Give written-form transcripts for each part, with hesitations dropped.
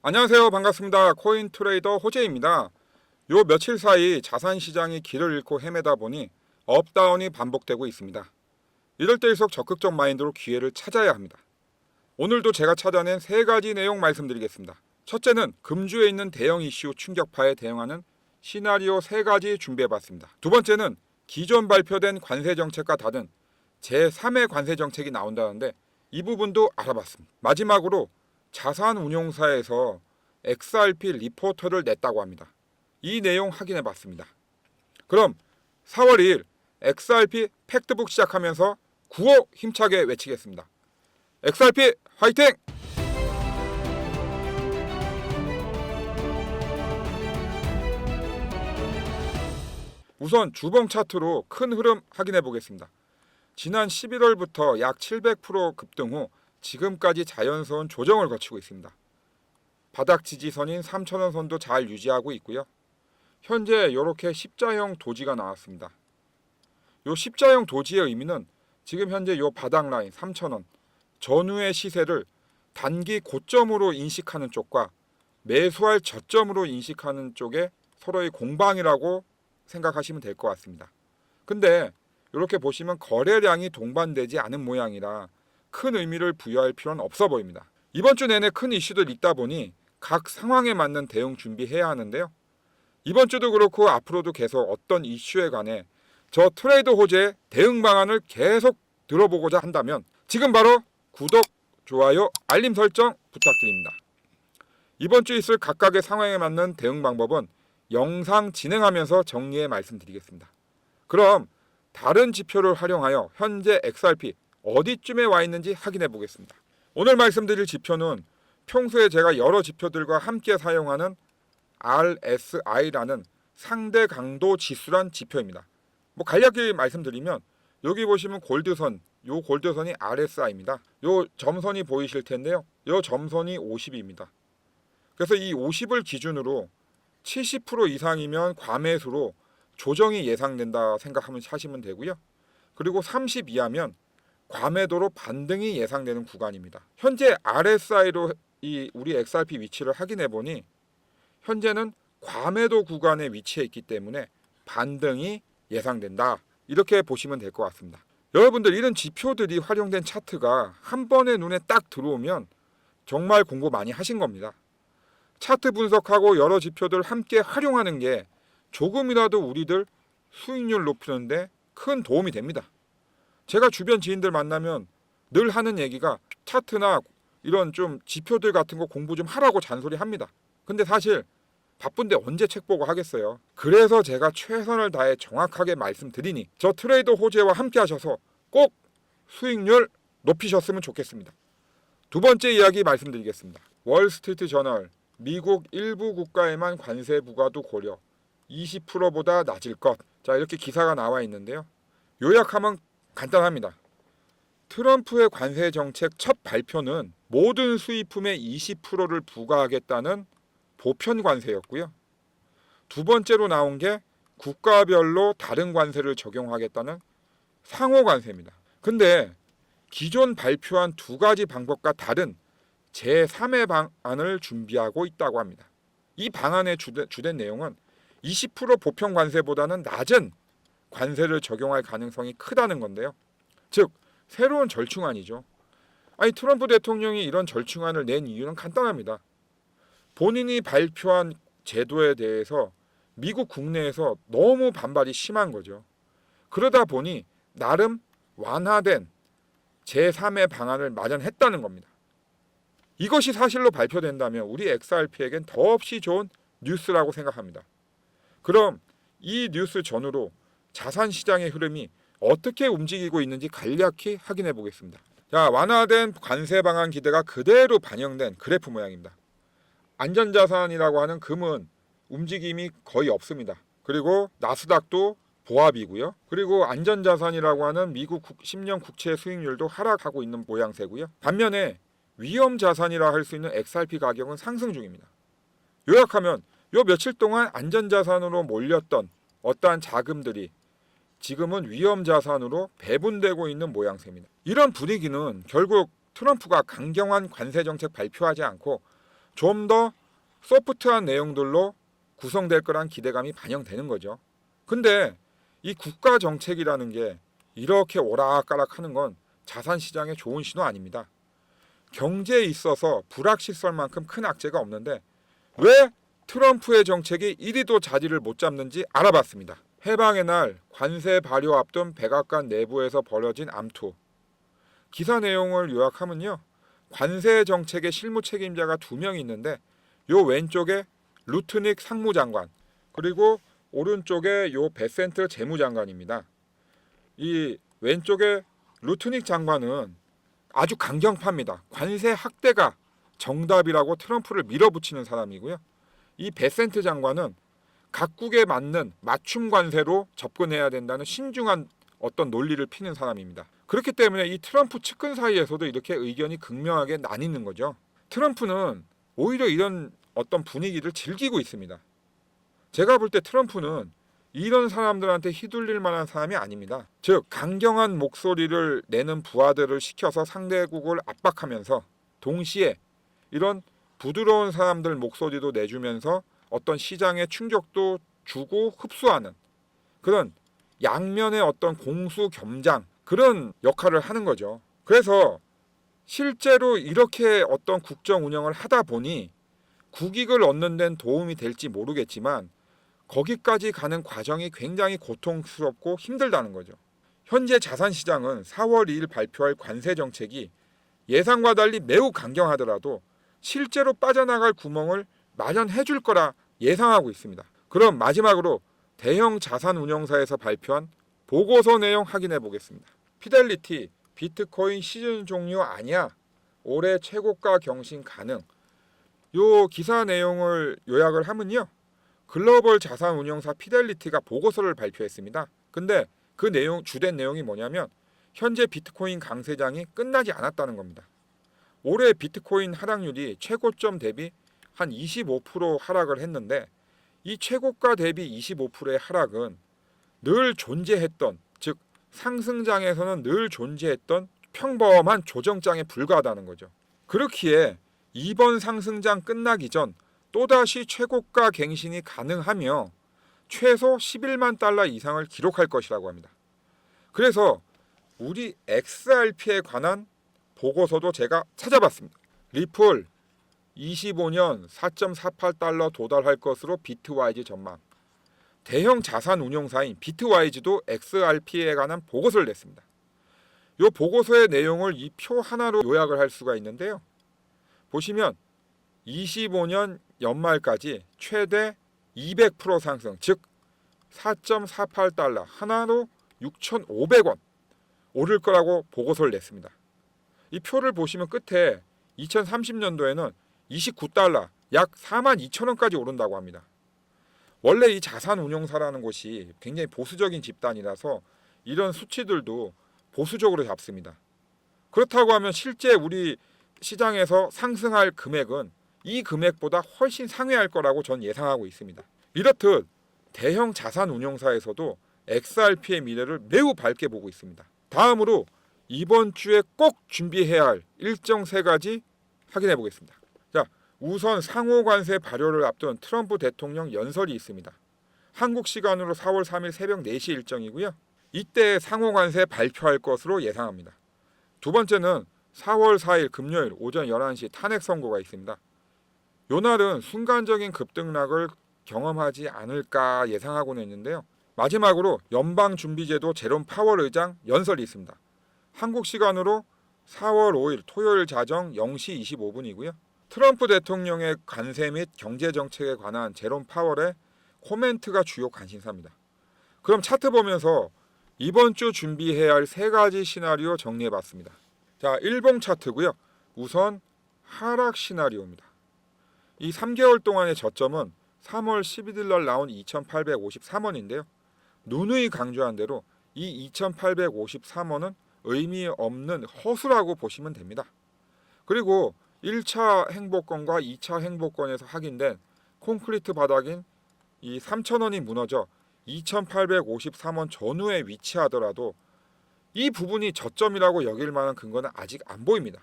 안녕하세요. 반갑습니다. 코인 트레이더 호재입니다. 요 며칠 사이 자산 시장이 길을 잃고 헤매다 보니 업다운이 반복되고 있습니다. 이럴 때일수록 적극적 마인드로 기회를 찾아야 합니다. 오늘도 제가 찾아낸 세 가지 내용 말씀드리겠습니다. 첫째는 금주에 있는 대형 이슈 충격파에 대응하는 시나리오 세 가지 준비해봤습니다. 두 번째는 기존 발표된 관세 정책과 다른 제3의 관세 정책이 나온다는데 이 부분도 알아봤습니다. 마지막으로 자산운용사에서 XRP 리포터를 냈다고 합니다. 이 내용 확인해 봤습니다. 그럼 4월 2일 XRP 팩트북 시작하면서 구호 힘차게 외치겠습니다. XRP 화이팅! 우선 주봉 차트로 큰 흐름 확인해 보겠습니다. 지난 11월부터 약 700% 급등 후 지금까지 자연스러운 조정을 거치고 있습니다. 바닥 지지선인 3,000원 선도 잘 유지하고 있고요. 현재 이렇게 십자형 도지가 나왔습니다. 이 십자형 도지의 의미는 지금 현재 이 바닥 라인 3,000원 전후의 시세를 단기 고점으로 인식하는 쪽과 매수할 저점으로 인식하는 쪽에 서로의 공방이라고 생각하시면 될 것 같습니다. 근데 이렇게 보시면 거래량이 동반되지 않은 모양이라 큰 의미를 부여할 필요는 없어 보입니다. 이번 주 내내 큰 이슈들 있다 보니 각 상황에 맞는 대응 준비해야 하는데요. 이번 주도 그렇고 앞으로도 계속 어떤 이슈에 관해 저 트레이더 호재의 대응 방안을 계속 들어보고자 한다면 지금 바로 구독, 좋아요, 알림 설정 부탁드립니다. 이번 주 있을 각각의 상황에 맞는 대응 방법은 영상 진행하면서 정리해 말씀드리겠습니다. 그럼 다른 지표를 활용하여 현재 XRP 어디쯤에 와 있는지 확인해 보겠습니다. 오늘 말씀드릴 지표는 평소에 제가 여러 지표들과 함께 사용하는 RSI라는 상대 강도 지수란 지표입니다. 간략히 말씀드리면 여기 보시면 골드선, 요 골드선이 RSI입니다. 요 점선이 보이실 텐데요. 요 점선이 50입니다. 그래서 이 50을 기준으로 70% 이상이면 과매수로 조정이 예상된다 생각하면 하시면 되고요. 그리고 30 이하면 과매도로 반등이 예상되는 구간입니다. 현재 RSI로 이 우리 XRP 위치를 확인해 보니 현재는 과매도 구간에 위치해 있기 때문에 반등이 예상된다. 이렇게 보시면 될 것 같습니다. 여러분들 이런 지표들이 활용된 차트가 한 번에 눈에 딱 들어오면 정말 공부 많이 하신 겁니다. 차트 분석하고 여러 지표들 함께 활용하는 게 조금이라도 우리들 수익률 높이는데 큰 도움이 됩니다. 제가 주변 지인들 만나면 늘 하는 얘기가 차트나 이런 좀 지표들 같은 거 공부 좀 하라고 잔소리 합니다. 근데 사실 바쁜데 언제 책 보고 하겠어요. 그래서 제가 최선을 다해 정확하게 말씀드리니 저 트레이더 호재와 함께 하셔서 꼭 수익률 높이셨으면 좋겠습니다. 두 번째 이야기 말씀드리겠습니다. 월스트리트 저널 미국 일부 국가에만 관세 부과도 고려 20%보다 낮을 것. 자, 이렇게 기사가 나와 있는데요. 요약하면 간단합니다. 트럼프의 관세 정책 첫 발표는 모든 수입품에 20%를 부과하겠다는 보편 관세였고요. 두 번째로 나온 게 국가별로 다른 관세를 적용하겠다는 상호 관세입니다. 근데 기존 발표한 두 가지 방법과 다른 제3의 방안을 준비하고 있다고 합니다. 이 방안의 주된 내용은 20% 보편 관세보다는 낮은 관세를 적용할 가능성이 크다는 건데요. 즉 새로운 절충안이죠. 아니 트럼프 대통령이 이런 절충안을 낸 이유는 간단합니다. 본인이 발표한 제도에 대해서 미국 국내에서 너무 반발이 심한 거죠. 그러다 보니 나름 완화된 제3의 방안을 마련했다는 겁니다. 이것이 사실로 발표된다면 우리 XRP에겐 더없이 좋은 뉴스라고 생각합니다. 그럼 이 뉴스 전후로 자산시장의 흐름이 어떻게 움직이고 있는지 간략히 확인해 보겠습니다. 자, 완화된 관세 방안 기대가 그대로 반영된 그래프 모양입니다. 안전자산이라고 하는 금은 움직임이 거의 없습니다. 그리고 나스닥도 보합이고요. 그리고 안전자산이라고 하는 미국 10년 국채 수익률도 하락하고 있는 모양새고요. 반면에 위험자산이라 할 수 있는 XRP 가격은 상승 중입니다. 요약하면 요 며칠 동안 안전자산으로 몰렸던 어떠한 자금들이 지금은 위험자산으로 배분되고 있는 모양새입니다. 이런 분위기는 결국 트럼프가 강경한 관세 정책 발표하지 않고 좀 더 소프트한 내용들로 구성될 거란 기대감이 반영되는 거죠. 근데 이 국가 정책이라는 게 이렇게 오락가락하는 건 자산 시장에 좋은 신호 아닙니다. 경제에 있어서 불확실성만큼 큰 악재가 없는데 왜 트럼프의 정책이 이리도 자리를 못 잡는지 알아봤습니다. 해방의 날 관세 발효 앞둔 백악관 내부에서 벌어진 암투. 기사 내용을 요약하면요. 관세 정책의 실무 책임자가 2명이 있는데 요 왼쪽에 루트닉 상무장관 그리고 오른쪽에 요 베센트 재무장관입니다. 이 왼쪽에 루트닉 장관은 아주 강경파입니다. 관세 확대가 정답이라고 트럼프를 밀어붙이는 사람이고요. 이 베센트 장관은 각국에 맞는 맞춤 관세로 접근해야 된다는 신중한 어떤 논리를 피는 사람입니다. 그렇기 때문에 이 트럼프 측근 사이에서도 이렇게 의견이 극명하게 나뉘는 거죠. 트럼프는 오히려 이런 어떤 분위기를 즐기고 있습니다. 제가 볼 때 트럼프는 이런 사람들한테 휘둘릴 만한 사람이 아닙니다. 즉 강경한 목소리를 내는 부하들을 시켜서 상대국을 압박하면서 동시에 이런 부드러운 사람들 목소리도 내주면서 어떤 시장의 충격도 주고 흡수하는 그런 양면의 어떤 공수겸장 그런 역할을 하는 거죠. 그래서 실제로 이렇게 어떤 국정 운영을 하다 보니 국익을 얻는 데는 도움이 될지 모르겠지만 거기까지 가는 과정이 굉장히 고통스럽고 힘들다는 거죠. 현재 자산시장은 4월 2일 발표할 관세 정책이 예상과 달리 매우 강경하더라도 실제로 빠져나갈 구멍을 마련해 줄 거라 예상하고 있습니다. 그럼 마지막으로 대형 자산운용사에서 발표한 보고서 내용 확인해 보겠습니다. 피델리티 비트코인 시즌 종료 아니야. 올해 최고가 경신 가능. 요 기사 내용을 요약을 하면요. 글로벌 자산운용사 피델리티가 보고서를 발표했습니다. 근데 그 내용 주된 내용이 뭐냐면 현재 비트코인 강세장이 끝나지 않았다는 겁니다. 올해 비트코인 하락률이 최고점 대비 한 25% 하락을 했는데 이 최고가 대비 25%의 하락은 늘 존재했던 즉 상승장에서는 늘 존재했던 평범한 조정장에 불과하다는 거죠. 그렇기에 이번 상승장 끝나기 전 또다시 최고가 갱신이 가능하며 최소 11만 달러 이상을 기록할 것이라고 합니다. 그래서 우리 XRP에 관한 보고서도 제가 찾아봤습니다. 리플 25년 4.48달러 도달할 것으로 비트와이즈 전망. 대형 자산 운용사인 비트와이즈도 XRP에 관한 보고서를 냈습니다. 이 보고서의 내용을 이 표 하나로 요약을 할 수가 있는데요. 보시면 25년 연말까지 최대 200% 상승, 즉 4.48달러 하나로 6,500원 오를 거라고 보고서를 냈습니다. 이 표를 보시면 끝에 2030년도에는 29달러, 약 42,000원까지 오른다고 합니다. 원래 이 자산운용사라는 곳이 굉장히 보수적인 집단이라서 이런 수치들도 보수적으로 잡습니다. 그렇다고 하면 실제 우리 시장에서 상승할 금액은 이 금액보다 훨씬 상회할 거라고 전 예상하고 있습니다. 이렇듯 대형 자산운용사에서도 XRP의 미래를 매우 밝게 보고 있습니다. 다음으로 이번 주에 꼭 준비해야 할 일정 3가지 확인해 보겠습니다. 자, 우선 상호관세 발효를 앞둔 트럼프 대통령 연설이 있습니다. 한국 시간으로 4월 3일 새벽 4시 일정이고요. 이때 상호관세 발표할 것으로 예상합니다. 두 번째는 4월 4일 금요일 오전 11시 탄핵 선고가 있습니다. 요 날은 순간적인 급등락을 경험하지 않을까 예상하고는 있는데요. 마지막으로 연방준비제도 제롬 파월 의장 연설이 있습니다. 한국 시간으로 4월 5일 토요일 자정 0시 25분이고요. 트럼프 대통령의 관세 및 경제정책에 관한 제롬 파월의 코멘트가 주요 관심사입니다. 그럼 차트 보면서 이번 주 준비해야 할 3가지 시나리오 정리해봤습니다. 자, 일봉 차트고요. 우선 하락 시나리오입니다. 이 3개월 동안의 저점은 3월 11일 날 나온 2,853원인데요. 누누이 강조한 대로 이 2,853원은 의미 없는 허수라고 보시면 됩니다. 그리고 1차 행보권과 2차 행보권에서 확인된 콘크리트 바닥인 이 3,000원이 무너져 2,853원 전후에 위치하더라도 이 부분이 저점이라고 여길 만한 근거는 아직 안 보입니다.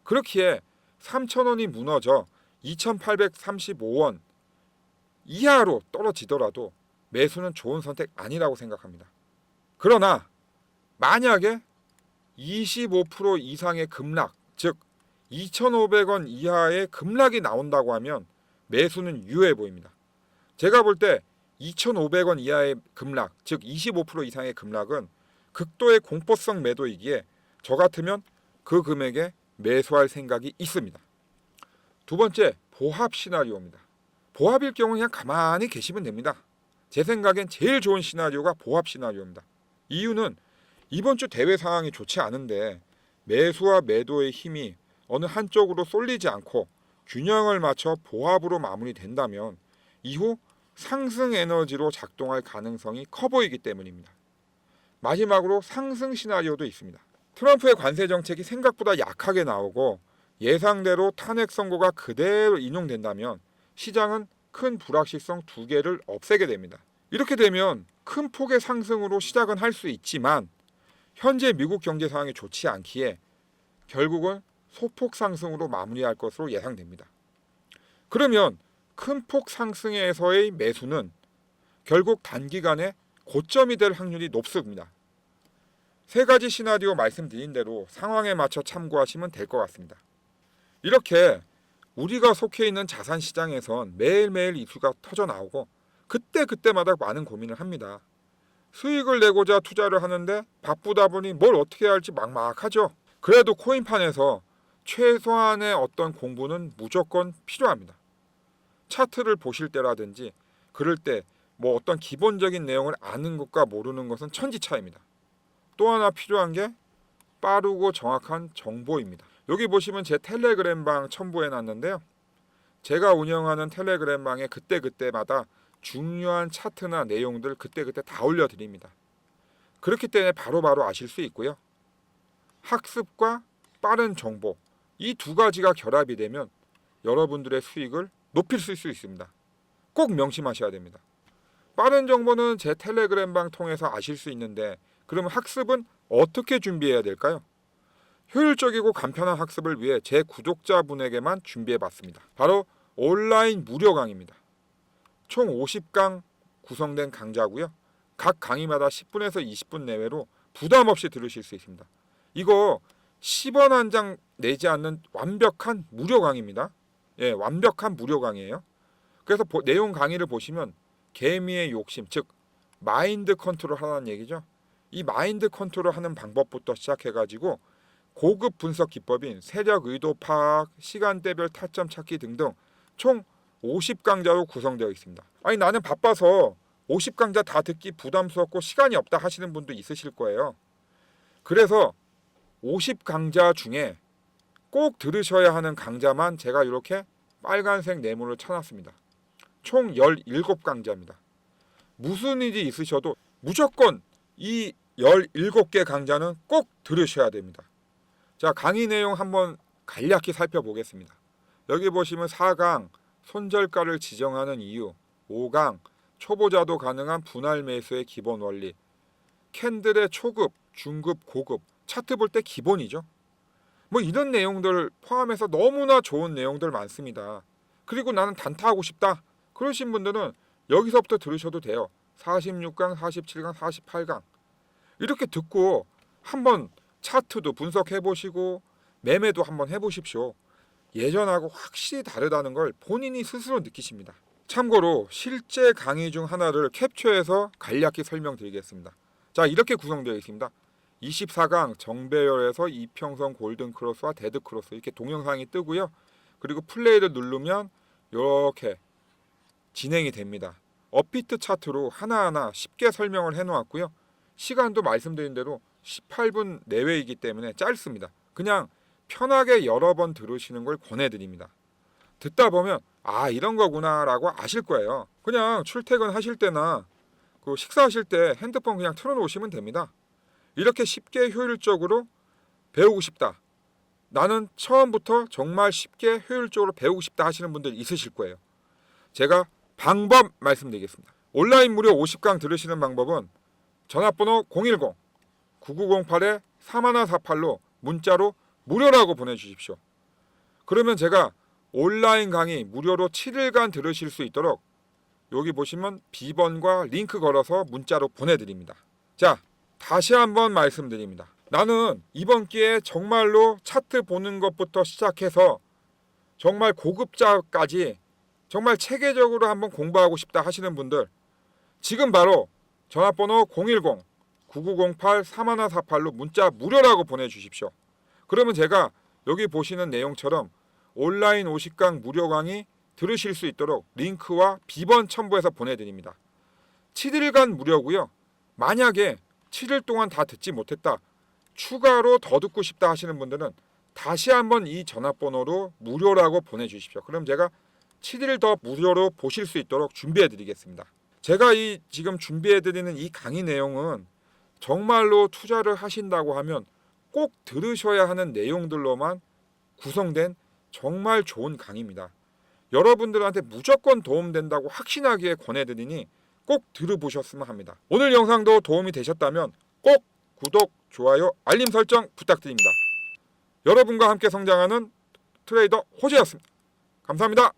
그렇기에 3,000원이 무너져 2,835원 이하로 떨어지더라도 매수는 좋은 선택 아니라고 생각합니다. 그러나 만약에 25% 이상의 급락, 즉 2,500원 이하의 급락이 나온다고 하면 매수는 유효해 보입니다. 제가 볼 때 2,500원 이하의 급락, 즉 25% 이상의 급락은 극도의 공포성 매도이기에 저 같으면 그 금액에 매수할 생각이 있습니다. 두 번째, 보합 시나리오입니다. 보합일 경우 그냥 가만히 계시면 됩니다. 제 생각엔 제일 좋은 시나리오가 보합 시나리오입니다. 이유는 이번 주 대외 상황이 좋지 않은데 매수와 매도의 힘이 어느 한쪽으로 쏠리지 않고 균형을 맞춰 보합으로 마무리된다면 이후 상승 에너지로 작동할 가능성이 커 보이기 때문입니다. 마지막으로 상승 시나리오도 있습니다. 트럼프의 관세 정책이 생각보다 약하게 나오고 예상대로 탄핵 선고가 그대로 인용된다면 시장은 큰 불확실성 두 개를 없애게 됩니다. 이렇게 되면 큰 폭의 상승으로 시작은 할 수 있지만 현재 미국 경제 상황이 좋지 않기에 결국은 소폭 상승으로 마무리할 것으로 예상됩니다. 그러면 큰 폭 상승에서의 매수는 결국 단기간에 고점이 될 확률이 높습니다. 세 가지 시나리오 말씀드린 대로 상황에 맞춰 참고하시면 될 것 같습니다. 이렇게 우리가 속해 있는 자산 시장에선 매일매일 이슈가 터져 나오고 그때마다 많은 고민을 합니다. 수익을 내고자 투자를 하는데 바쁘다 보니 뭘 어떻게 해야 할지 막막하죠. 그래도 코인판에서 최소한의 어떤 공부는 무조건 필요합니다. 차트를 보실 때라든지 그럴 때 뭐 어떤 기본적인 내용을 아는 것과 모르는 것은 천지차이입니다. 또 하나 필요한 게 빠르고 정확한 정보입니다. 여기 보시면 제 텔레그램방 첨부해 놨는데요. 제가 운영하는 텔레그램방에 그때마다 중요한 차트나 내용들 그때 다 올려드립니다. 그렇기 때문에 바로바로 아실 수 있고요. 학습과 빠른 정보, 이 두 가지가 결합이 되면 여러분들의 수익을 높일 수 있습니다. 꼭 명심하셔야 됩니다. 빠른 정보는 제 텔레그램방 통해서 아실 수 있는데 그러면 학습은 어떻게 준비해야 될까요? 효율적이고 간편한 학습을 위해 제 구독자분에게만 준비해봤습니다. 바로 온라인 무료 강의입니다. 총 50강 구성된 강좌고요. 각 강의마다 10분에서 20분 내외로 부담 없이 들으실 수 있습니다. 이거 10원 한 장 내지 않는 완벽한 무료 강의입니다. 예, 완벽한 무료 강의예요. 그래서 내용 강의를 보시면 개미의 욕심, 즉 마인드 컨트롤 하라는 얘기죠. 이 마인드 컨트롤 하는 방법부터 시작해가지고 고급 분석 기법인 세력 의도 파악, 시간대별 타점 찾기 등등 총 50강좌로 구성되어 있습니다. 아니 나는 바빠서 50강좌 다 듣기 부담스럽고 시간이 없다 하시는 분도 있으실 거예요. 그래서 50강좌 중에 꼭 들으셔야 하는 강좌만 제가 이렇게 빨간색 네모를 쳐놨습니다. 총 17강좌입니다. 무슨 일이 있으셔도 무조건 이 17개 강좌는 꼭 들으셔야 됩니다. 자, 강의 내용 한번 간략히 살펴보겠습니다. 여기 보시면 4강 손절가를 지정하는 이유, 5강 초보자도 가능한 분할 매수의 기본 원리, 캔들의 초급, 중급, 고급, 차트 볼 때 기본이죠. 뭐 이런 내용들 포함해서 너무나 좋은 내용들 많습니다. 그리고 나는 단타하고 싶다. 그러신 분들은 여기서부터 들으셔도 돼요. 46강, 47강, 48강 이렇게 듣고 한번 차트도 분석해보시고 매매도 한번 해보십시오. 예전하고 확실히 다르다는 걸 본인이 스스로 느끼십니다. 참고로 실제 강의 중 하나를 캡처해서 간략히 설명드리겠습니다. 자, 이렇게 구성되어 있습니다. 24강 정배열에서 이평선 골든크로스와 데드크로스 이렇게 동영상이 뜨고요. 그리고 플레이를 누르면 이렇게 진행이 됩니다. 업비트 차트로 하나하나 쉽게 설명을 해놓았고요. 시간도 말씀드린 대로 18분 내외이기 때문에 짧습니다. 그냥 편하게 여러 번 들으시는 걸 권해드립니다. 듣다 보면 아 이런 거구나 라고 아실 거예요. 그냥 출퇴근 하실 때나 그 식사하실 때 핸드폰 그냥 틀어놓으시면 됩니다. 이렇게 쉽게 효율적으로 배우고 싶다. 나는 처음부터 정말 쉽게 효율적으로 배우고 싶다 하시는 분들 있으실 거예요. 제가 방법 말씀드리겠습니다. 온라인 무료 50강 들으시는 방법은 전화번호 010-9908-3148로 문자로 무료라고 보내주십시오. 그러면 제가 온라인 강의 무료로 7일간 들으실 수 있도록 여기 보시면 비번과 링크 걸어서 문자로 보내드립니다. 자, 다시 한번 말씀드립니다. 나는 이번 기회에 정말로 차트 보는 것부터 시작해서 정말 고급자까지 정말 체계적으로 한번 공부하고 싶다 하시는 분들, 지금 바로 전화번호 010-9908-3148로 문자 무료라고 보내주십시오. 그러면 제가 여기 보시는 내용처럼 온라인 50강 무료 강의 들으실 수 있도록 링크와 비번 첨부해서 보내드립니다. 7일간 무료고요. 만약에 7일 동안 다 듣지 못했다, 추가로 더 듣고 싶다 하시는 분들은 다시 한번 이 전화번호로 무료라고 보내주십시오. 그럼 제가 7일 더 무료로 보실 수 있도록 준비해드리겠습니다. 제가 이 지금 준비해드리는 이 강의 내용은 정말로 투자를 하신다고 하면 꼭 들으셔야 하는 내용들로만 구성된 정말 좋은 강의입니다. 여러분들한테 무조건 도움된다고 확신하기에 권해드리니 꼭 들어보셨으면 합니다. 오늘 영상도 도움이 되셨다면 꼭 구독, 좋아요, 알림 설정 부탁드립니다. 여러분과 함께 성장하는 트레이더 호재였습니다. 감사합니다.